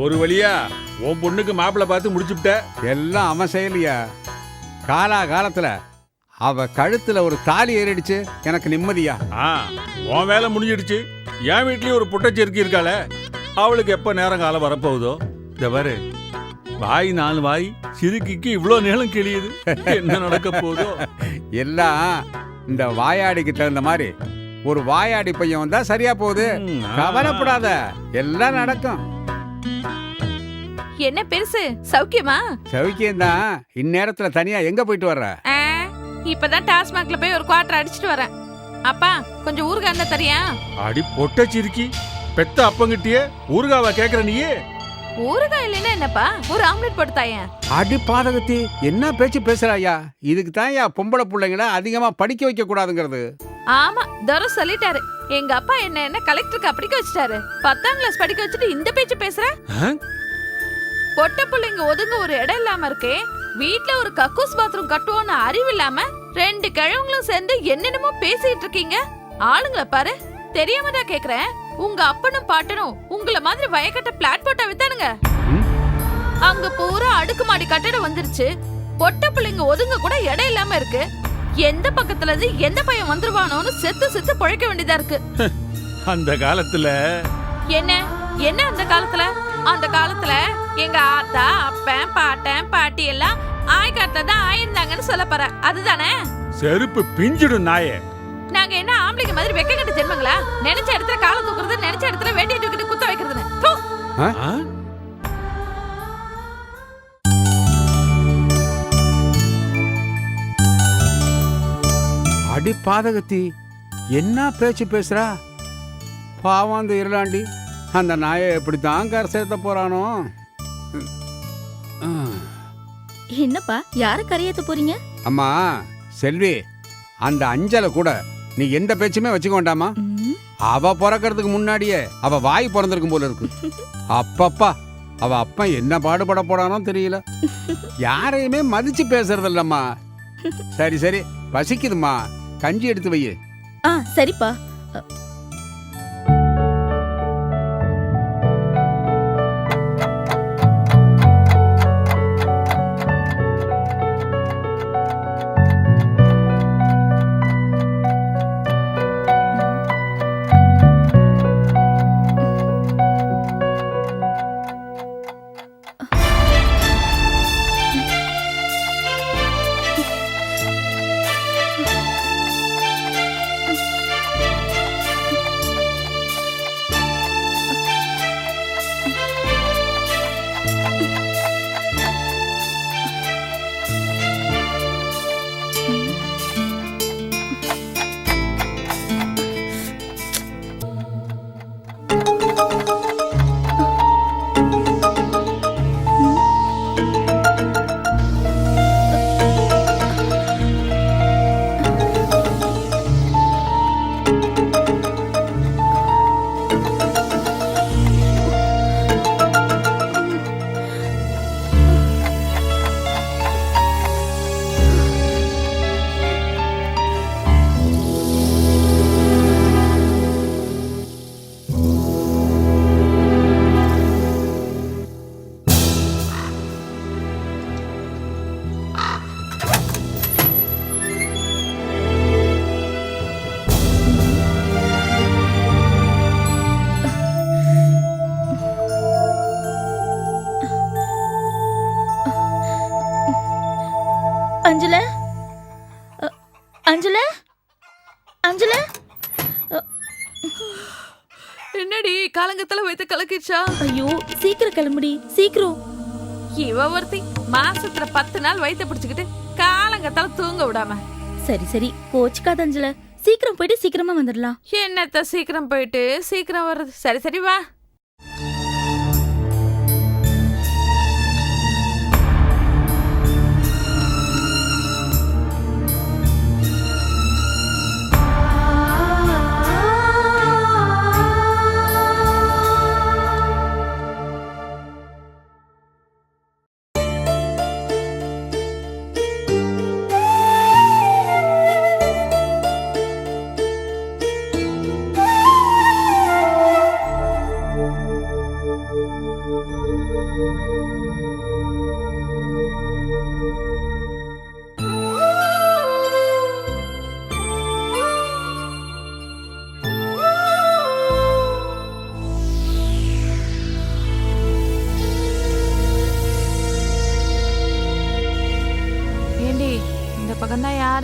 ஒரு வழியா உன் பொண்ணுக்கு மாப்பிள்ளை பார்த்து முடிச்சுட்ட. எல்லாம் அவன் செயலியா? காலா காலத்துல அவ கழுத்துல ஒரு தாலி ஏறிடுச்சு, எனக்கு நிம்மதியா? உன் வேலை முடிஞ்சிடுச்சு. என் வீட்லயும் ஒரு புட்டச்சேர்க்கி இருக்காள, அவளுக்கு எப்ப நேரம் காலம் வரப்போகுதோ. இந்த பாரு, வாய் 4 வாய் சிறுக்கிக்கு இவ்வளோ நீளம் கிழியுது. என்ன நடக்க போகுதோ? எல்லாம் இந்த வாயாடிக்கு தகுந்த மாதிரி ஒரு வாயாடி பையன் வந்தா சரியா போகுது. கவலைப்படாத, எல்லாம் நடக்கும். என்ன பெருசு, சௌக்கியமா? சௌக்கியம்தான். இந்நேரத்துல தனியா எங்க போயிட்டு வர்ற? இப்பதான் டாஸ்மாக்ல போய் ஒரு குவார்டர் அடிச்சிட்டு வரேன். அப்பா கொஞ்சம் ஊறுகாய் இருந்தா தரியா? அடி பொட்டச்சிருக்கி, பெத்த அப்பங்கிட்டியே ஊறுகாவா கேக்குற நீயே? ஊறுகாய் இல்லைன்னா என்னப்பா, ஒரு ஆம்லெட் போட்டுத்தாயா? அடி பாதகத்தி, என்ன பேச்சு பேசுறாயா? இதுக்கு தான் பொம்பளை பிள்ளைங்கள அதிகமா படிக்க வைக்க கூடாதுங்கிறது. ஆமா, தர சொல்லிட்டாரு. எங்க அப்பா என்ன கலெக்டருக்கு படிக்க வச்சிட்டாரு. 10ஆம் கிளாஸ் படிக்க வச்சுட்டு இந்த பேச்சு பேசுற? பொட்ட பிள்ளைங்க ஒதுங்க ஒரு இடம் இல்லாம இருக்கே. வீட்ல ஒரு கக்கூஸ் பாத்ரூம் கட்டுவோன்னு அறிவு இல்லாம 2 கிழவங்களும் சேர்ந்து என்னென்னமோ பேசிட்டு இருக்கீங்க. ஆளுங்களை பாரு. தெரியாம தான் கேக்குறேன். உங்க அப்பனும் பாட்டனும் உங்கள மாதிரி வயக்கட்ட பிளாட் போட்டா வித்தானுங்க. அங்க பூரா அடுக்குமாடி கட்டடம் வந்துருச்சு. பொட்ட பிள்ளைங்க ஒதுங்க கூட இடம் இல்லாம இருக்கு. எந்த பக்கத்துல இருந்து எந்த பையன் வந்துருவானோன்னு செத்து செத்து பொழைக்க வேண்டியதா இருக்கு. அந்த காலத்துல என்ன அந்த காலத்துல எங்க ஆத்தா அப்பன் பாட்டன் பாட்டி எல்லாம் ஆய்காட்டுல தான் ஆயிருந்தாங்கன்னு சொல்ல போற, அதுதானே? செருப்பு பிஞ்சிடும் நாயே. நாங்க என்ன ஆம்பளைங்க மாதிரி வெக்க கட்ட ஜென்மங்களா? நினைச்ச இடத்துல கால தூக்குறது, நினைச்ச இடத்துல வேண்டிய தூக்கிட்டு குத்த வைக்கிறதுன்னு. அடி பாதகத்தி, என்ன பேச்சு பேசுறா? பாவம் அந்த இருளாண்டி, அந்த நாயை எப்படித்தான் கரை சேர்த்த போறானோ. என்னப்பா, யார கரையேத்த போறீங்க? அம்மா செல்வி, அந்த அஞ்சலை கூட நீ எந்த பேச்சுமே வச்சுக்க வேண்டாமா? அவ பிறக்கிறதுக்கு முன்னாடியே அவ வாய் பிறந்திருக்கும் போல இருக்கு. அப்பப்பா, அவ அப்பன் என்ன பாடுபட போறானோ தெரியல. யாரையுமே மதிச்சு பேசுறது இல்லம்மா. சரி சரி, பசிக்குதுமா, கஞ்சி எடுத்து வை. சரிப்பா. அஞ்சல, அஞ்சல, அஞ்சல. என்னடி காலங்கத்துல வைத்து கலக்கிச்சா? ஐயோ, சீக்கிரம் கிளம்புடி, சீக்கிரம். இவ ஒருத்தி மாசத்துல 10 நாள் வயிற்ற பிடிச்சுக்கிட்டு காலங்கத்தால தூங்க விடாம. சரி சரி, கோச்சுக்காத அஞ்சல. சீக்கிரம் போயிட்டு சீக்கிரமா வந்துடலாம். என்னத்த சீக்கிரம் போயிட்டு சீக்கிரம் வர்றது? சரி சரி வா.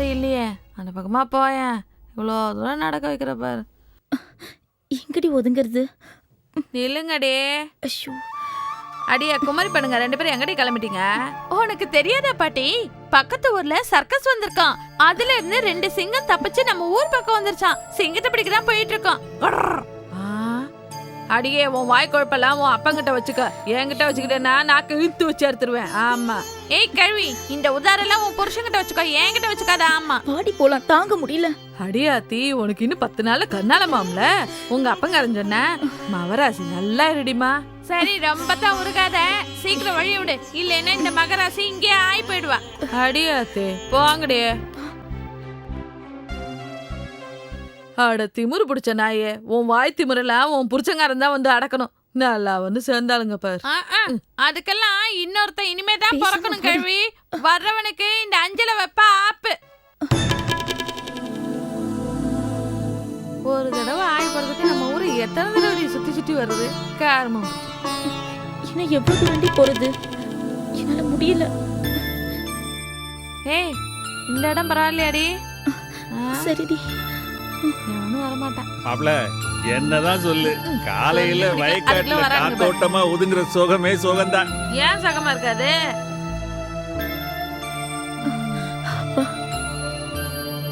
மாதிரி இல்லையே, அந்த பக்கமா போயேன். இவ்வளோ தூரம் நடக்க வைக்கிற பாரு. எங்கடி ஒதுங்கிறது? நில்லுங்கடே. ஐயோ, அடியா குமரி பண்ணுங்க, 2 பேரும் எங்கடி கிளம்பிட்டீங்க? உனக்கு தெரியாதா பாட்டி, பக்கத்து ஊர்ல சர்க்கஸ் வந்திருக்கான். அதுல இருந்து 2 சிங்கம் தப்பிச்சு நம்ம ஊர் பக்கம் வந்துருச்சான். சிங்கத்தை பிடிக்கதான் போயிட்டு இருக்கோம். அடியே, உன் வாய் குழப்பெல்லாம் உன் அப்பங்கிட்ட வச்சுக்க. என்கிட்ட வச்சுக்கிட்டேன்னா நாக்கு இழுத்து வச்சு எடுத்துருவேன். ஆமா. ஏய் கழுவி, இந்த உதாரெல்லாம் உன் புருஷன்கிட்ட வச்சுக்கோ, என்கிட்ட வச்சுக்காத. ஆமா. பாடி போலாம், தாங்க முடியல. அடியாத்தி, உனக்கு இன்னும் 10 நாள்ல கண்ணாலமாம்ல. உங்க அப்பங்காரன் சொன்ன மவராசி நல்லா இருடிமா. சரி, ரொம்ப தான் உருகாத, சீக்கிரம் வழி விடு, இல்லைன்னா இந்த மகராசி இங்கே ஆயி போயிடுவா. அடியாத்தி போங்கடே. அட திமுரு பிடிச்ச நாயே, உன் வாய் திமுறலாம் உன் புருஷங்காரன் தான் வந்து அடக்கணும். நல்லா வந்து சேர்ந்தாளுங்க பாரு. அதுக்கெல்லாம் இன்னொருத்த இனிமேதான் பிறக்கணும் கழுவி. வர்றவனுக்கு இந்த அஞ்சல வைப்பா ஆப்பு. ஒரு தடவை ஆயப்படுறதுக்கு நம்ம ஊரு எத்தனை தடவை சுத்தி சுத்தி வருது காரணம். இன்னும் எவ்வளவு தூரண்டி போறது? என்னால முடியல. ஏய், இந்த இடம் பரவாயில்லையாடி? சரிடி. எவனும் வரமாட்டான். மாப்ள, என்னதான் சொல்லு, காலையில வயக்காட்டுல காத்தோட்டமா ஒதுங்குற சுகமே சுகம்தான். ஏன் சகமா இருக்காது?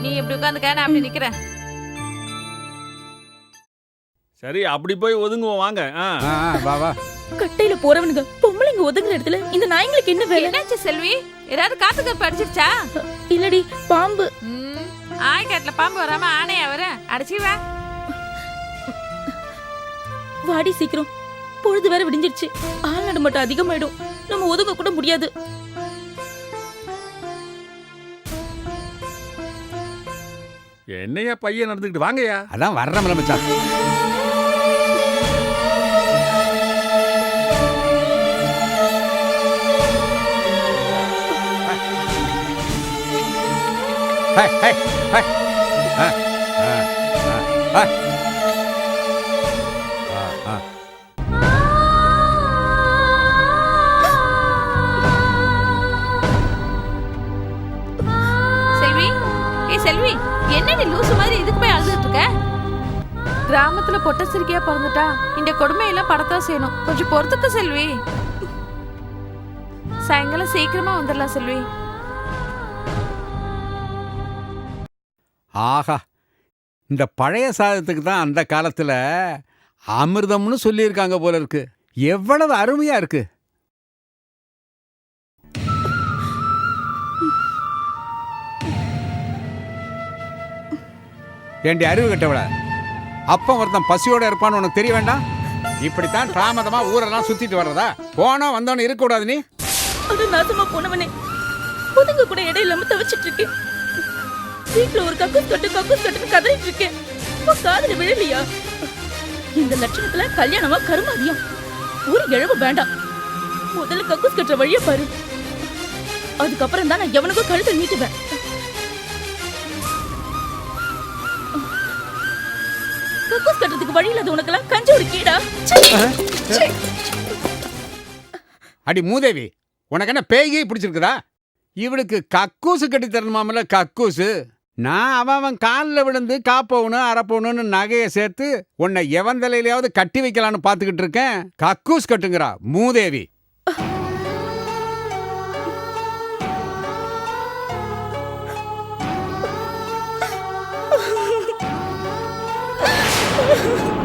நீ எப்படி உட்காந்துக்க, நான் அப்படி நிக்கிறேன். சரி, அப்படி போய் ஒதுங்குவோம் வாங்க. வா வா. கட்டையில போறவனுங்க பொம்பளைங்க ஒதுங்குற இடத்துல இந்த நாய்ங்களுக்கு என்ன வேலை? என்னாச்சு செல்வி, ஏதாவது காத்துக்கு படிச்சிருச்சா? இல்லடி, பாம்பு. ஆய்காட்டுல பாம்பு வராம ஆனையா வர? அடிச்சுவா. வாடி சீக்கிரம், பொழுது வேற விடிஞ்சிருச்சு. ஆள் நடு மட்டும் அதிகமாயிடும், நம்ம ஒதுங்க கூட முடியாது. என்னையா பையன் நடந்துக்கிட்டு வாங்கயா. அதான் வர்றோம்ல மச்சான். செல்வி, ஏய் செல்வி, என்னடி லூசு மாதிரி இதுக்கு போய் அழுதுட்டு இருக்க? கிராமத்துல பொட்ட சிரிக்கையா பிறந்துட்டா இந்த கொடுமையெல்லாம் படத்தான் செய்யணும். கொஞ்சம் பொறுத்துக்க செல்வி. சாயங்காலம் சீக்கிரமா வந்துடலாம் செல்வி. ஆஹா, இந்த பழைய சாதத்துக்கு தான் அந்த காலத்துல அமிர்தம்னு சொல்லியிருக்காங்க போல இருக்கு. எவ்வளவு அருமையா இருக்கு. ஏண்டி அறிவு கட்டவள, அப்ப ஒருத்தன் பசியோட இருப்பான்னு உனக்கு தெரிய வேண்டாம்? இப்படித்தான் தாமதமா ஊரெல்லாம் சுத்திட்டு வர்றதா? போனோம் வந்தோன்னு இருக்க கூடாது நீ. அது நாசமா போனவனே, ஒதுங்க கூட இடம் இல்லாம தவிச்சிட்டு இருக்கேன். வீட்டுல ஒரு கக்கூஸ் கட்டுன்னு கதறிட்டு இருக்கேன். காதுல விழலையா? இந்த லட்சணத்துல கல்யாணமா கருமாதியம். ஒரு இழவு வேண்டாம். முதல்ல கக்கூஸ் கட்டுற வழிய பாரு, அதுக்கப்புறம் தான் நான் எவனுக்கும் கழுத்தை நீட்டுவேன். கக்கூஸ் கட்டுறதுக்கு வழி இல்லாத உனக்கெல்லாம் கஞ்சி ஒரு கீடா. அடி மூதேவி, உனக்கு என்ன பேய்கை பிடிச்சிருக்குதா? இவளுக்கு கக்கூசு கட்டி தரணுமாமல கக்கூசு. நான் அவன் காலில் விழுந்து காப்பவனு அரப்பவனு நகையை சேர்த்து உன்னை எவன் தலையிலையாவது கட்டி வைக்கலான்னு பார்த்துக்கிட்டு இருக்கேன். கக்கூஸ் கட்டுங்கிறா மூதேவி. Oh